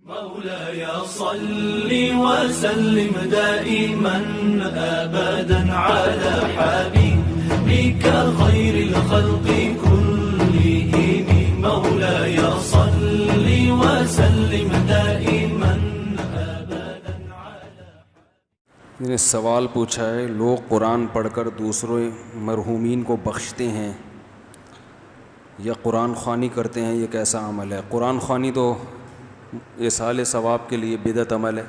مولاي صل وسلم دائما ابدا على حبيبك خير الخلق كلهم مولاي صل وسلم دائما ابدا على نے سوال پوچھا ہے، لوگ قرآن پڑھ کر دوسروں مرحومین کو بخشتے ہیں یا قرآن خوانی کرتے ہیں، یہ کیسا عمل ہے؟ قرآن خوانی تو ایصال ثواب کے لیے بدعت عمل ہے،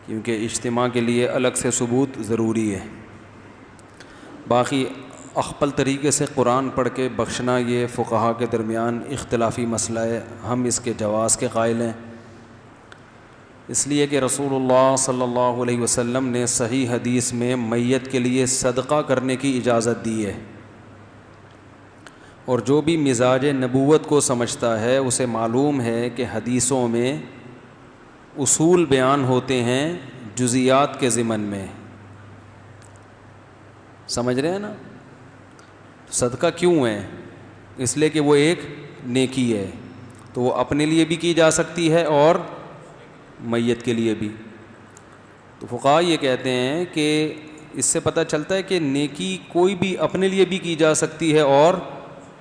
کیونکہ اجتماع کے لیے الگ سے ثبوت ضروری ہے۔ باقی اخپل طریقے سے قرآن پڑھ کے بخشنا یہ فقہا کے درمیان اختلافی مسئلہ ہے، ہم اس کے جواز کے قائل ہیں، اس لیے کہ رسول اللہ صلی اللہ علیہ وسلم نے صحیح حدیث میں میت کے لیے صدقہ کرنے کی اجازت دی ہے، اور جو بھی مزاج نبوت کو سمجھتا ہے اسے معلوم ہے کہ حدیثوں میں اصول بیان ہوتے ہیں جزیات کے ضمن میں، سمجھ رہے ہیں نا؟ صدقہ کیوں ہے؟ اس لیے کہ وہ ایک نیکی ہے، تو وہ اپنے لیے بھی کی جا سکتی ہے اور میت کے لیے بھی۔ تو فقہا یہ کہتے ہیں کہ اس سے پتہ چلتا ہے کہ نیکی کوئی بھی اپنے لیے بھی کی جا سکتی ہے اور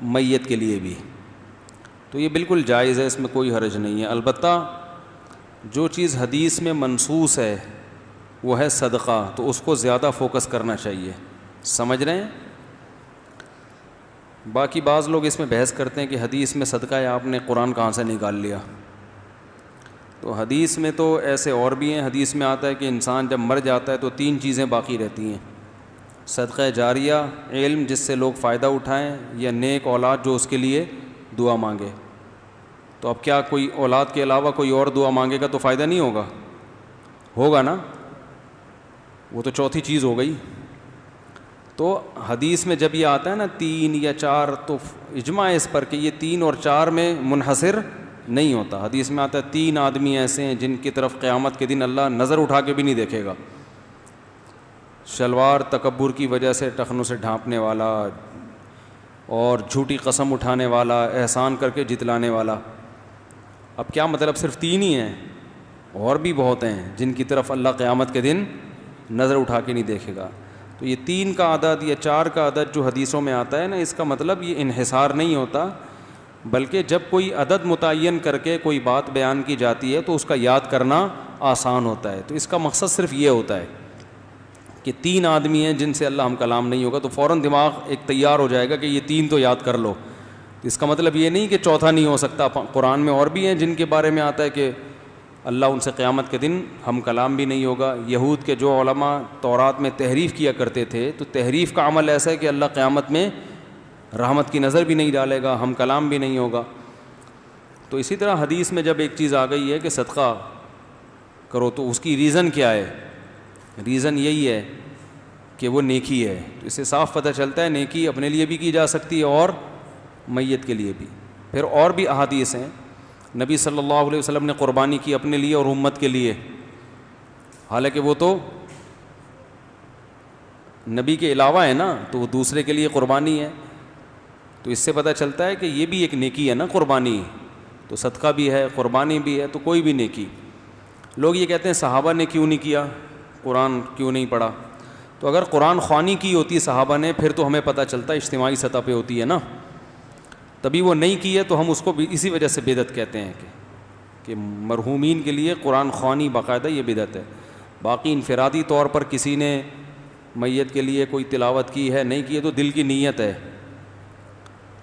میت کے لیے بھی، تو یہ بالکل جائز ہے، اس میں کوئی حرج نہیں ہے۔ البتہ جو چیز حدیث میں منصوص ہے وہ ہے صدقہ، تو اس کو زیادہ فوکس کرنا چاہیے، سمجھ رہے ہیں؟ باقی بعض لوگ اس میں بحث کرتے ہیں کہ حدیث میں صدقہ ہے، آپ نے قرآن کہاں سے نکال لیا؟ تو حدیث میں تو ایسے اور بھی ہیں، حدیث میں آتا ہے کہ انسان جب مر جاتا ہے تو 3 چیزیں باقی رہتی ہیں: صدقہ جاریہ، علم جس سے لوگ فائدہ اٹھائیں، یا نیک اولاد جو اس کے لیے دعا مانگے۔ تو اب کیا کوئی اولاد کے علاوہ کوئی اور دعا مانگے گا تو فائدہ نہیں ہوگا؟ ہوگا نا، وہ تو چوتھی چیز ہو گئی۔ تو حدیث میں جب یہ آتا ہے نا 3 یا 4، تو اجماع اس پر کہ یہ 3 اور 4 میں منحصر نہیں ہوتا۔ حدیث میں آتا ہے 3 آدمی ایسے ہیں جن کی طرف قیامت کے دن اللہ نظر اٹھا کے بھی نہیں دیکھے گا: شلوار تکبر کی وجہ سے ٹخنوں سے ڈھانپنے والا، اور جھوٹی قسم اٹھانے والا، احسان کر کے جتلانے والا۔ اب کیا مطلب صرف 3 ہی ہیں؟ اور بھی بہت ہیں جن کی طرف اللہ قیامت کے دن نظر اٹھا کے نہیں دیکھے گا۔ تو یہ 3 کا عدد یا 4 کا عدد جو حدیثوں میں آتا ہے نا، اس کا مطلب یہ انحصار نہیں ہوتا، بلکہ جب کوئی عدد متعین کر کے کوئی بات بیان کی جاتی ہے تو اس کا یاد کرنا آسان ہوتا ہے۔ تو اس کا مقصد صرف یہ ہوتا ہے کہ 3 آدمی ہیں جن سے اللہ ہم کلام نہیں ہوگا، تو فوراً دماغ ایک تیار ہو جائے گا کہ یہ 3 تو یاد کر لو۔ اس کا مطلب یہ نہیں کہ چوتھا نہیں ہو سکتا، قرآن میں اور بھی ہیں جن کے بارے میں آتا ہے کہ اللہ ان سے قیامت کے دن ہم کلام بھی نہیں ہوگا۔ یہود کے جو علماء تورات میں تحریف کیا کرتے تھے، تو تحریف کا عمل ایسا ہے کہ اللہ قیامت میں رحمت کی نظر بھی نہیں ڈالے گا، ہم کلام بھی نہیں ہوگا۔ تو اسی طرح حدیث میں جب ایک چیز آ گئی ہے کہ صدقہ کرو، تو اس کی ریزن کیا ہے؟ ریزن یہی ہے کہ وہ نیکی ہے۔ تو اس سے صاف پتہ چلتا ہے نیکی اپنے لیے بھی کی جا سکتی ہے اور میت کے لیے بھی۔ پھر اور بھی احادیث ہیں، نبی صلی اللہ علیہ وسلم نے قربانی کی اپنے لیے اور امت کے لیے، حالانکہ وہ تو نبی کے علاوہ ہے نا، تو وہ دوسرے کے لیے قربانی ہے۔ تو اس سے پتہ چلتا ہے کہ یہ بھی ایک نیکی ہے نا، قربانی۔ تو صدقہ بھی ہے، قربانی بھی ہے، تو کوئی بھی نیکی۔ لوگ یہ کہتے ہیں صحابہ نے کیوں نہیں کیا، قرآن کیوں نہیں پڑھا؟ تو اگر قرآن خوانی کی ہوتی صحابہ نے، پھر تو ہمیں پتہ چلتا ہے اجتماعی سطح پہ ہوتی ہے نا، تبھی وہ نہیں کی ہے، تو ہم اس کو بھی اسی وجہ سے بدعت کہتے ہیں کہ مرحومین کے لیے قرآن خوانی باقاعدہ یہ بدعت ہے۔ باقی انفرادی طور پر کسی نے میت کے لیے کوئی تلاوت کی ہے نہیں کی ہے، تو دل کی نیت ہے،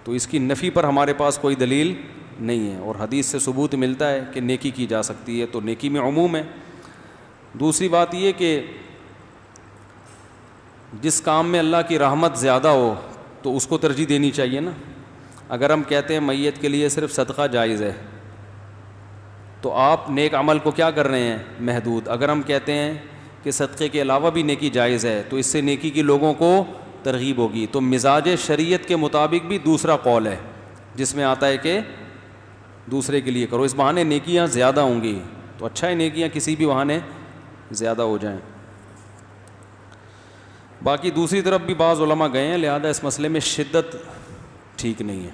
تو اس کی نفی پر ہمارے پاس کوئی دلیل نہیں ہے، اور حدیث سے ثبوت ملتا ہے کہ نیکی کی جا سکتی ہے، تو نیکی میں عموم ہے۔ دوسری بات یہ کہ جس کام میں اللہ کی رحمت زیادہ ہو تو اس کو ترجیح دینی چاہیے نا۔ اگر ہم کہتے ہیں میت کے لیے صرف صدقہ جائز ہے، تو آپ نیک عمل کو کیا کر رہے ہیں؟ محدود۔ اگر ہم کہتے ہیں کہ صدقے کے علاوہ بھی نیکی جائز ہے، تو اس سے نیکی کی لوگوں کو ترغیب ہوگی۔ تو مزاج شریعت کے مطابق بھی دوسرا قول ہے جس میں آتا ہے کہ دوسرے کے لیے کرو، اس بہانے نیکیاں زیادہ ہوں گی، تو اچھا ہے نیکیاں کسی بھی بہانے زیادہ ہو جائیں۔ باقی دوسری طرف بھی بعض علماء گئے ہیں، لہذا اس مسئلے میں شدت ٹھیک نہیں ہے۔